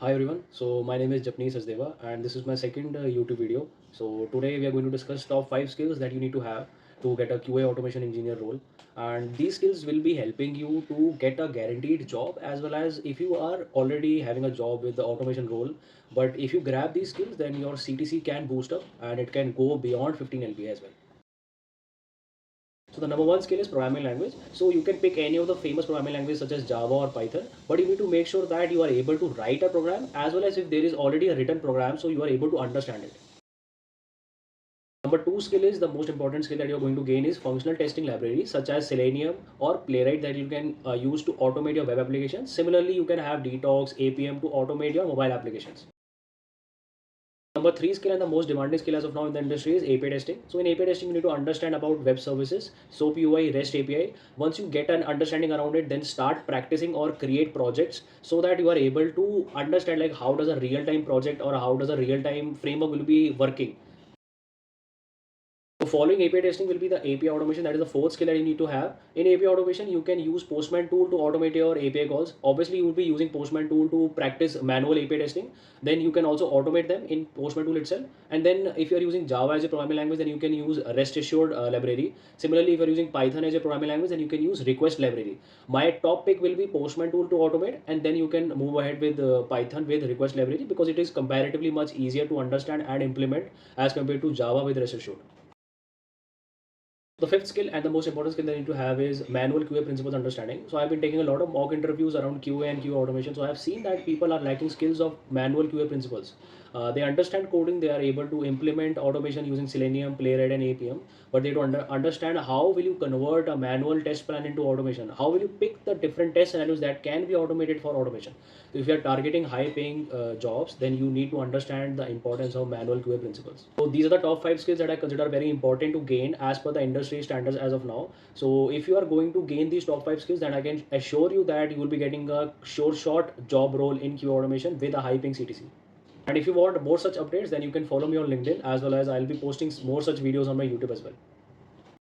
Hi everyone. So my name is Japneet Sachdeva and this is my second YouTube video. So today we are going to discuss top 5 skills that you need to have to get a QA automation engineer role. And these skills will be helping you to get a guaranteed job, as well as if you are already having a job with the automation role. But if you grab these skills, then your CTC can boost up and it can go beyond 15 LPA as well. So the number one skill is programming language. So you can pick any of the famous programming languages such as Java or Python, but you need to make sure that you are able to write a program, as well as if there is already a written program, so you are able to understand it. Number two skill is the most important skill that you're going to gain is functional testing libraries such as Selenium or Playwright that you can use to automate your web applications. Similarly, you can have Detox, APM to automate your mobile applications. Number three skill and the most demanding skill as of now in the industry is API testing. So in API testing, you need to understand about web services, SOAP UI, REST API. Once you get an understanding around it, then start practicing or create projects so that you are able to understand like how does a real-time project or how does a real-time framework will be working. So following API testing will be the API automation. That is the fourth skill that you need to have. In API automation, you can use Postman tool to automate your API calls. Obviously, you will be using Postman tool to practice manual API testing. Then you can also automate them in Postman tool itself. And then if you are using Java as a programming language, then you can use REST assured library. Similarly, if you are using Python as a programming language, then you can use request library. My top pick will be Postman tool to automate, and then you can move ahead with Python with request library because it is comparatively much easier to understand and implement as compared to Java with REST assured. The fifth skill and the most important skill that I need to have is manual QA principles understanding. So I've been taking a lot of mock interviews around QA and QA automation. So I've seen that people are lacking skills of manual QA principles. They understand coding, they are able to implement automation using Selenium, Playwright, and APM, but they don't understand how will you convert a manual test plan into automation. How will you pick the different test scenarios that can be automated for automation? So if you are targeting high-paying jobs, then you need to understand the importance of manual QA principles. So these are the top 5 skills that I consider very important to gain as per the industry standards as of now. So if you are going to gain these top 5 skills, then I can assure you that you will be getting a sure shot job role in QA automation with a high-paying CTC. And if you want more such updates, then you can follow me on LinkedIn, as well as I'll be posting more such videos on my YouTube as well.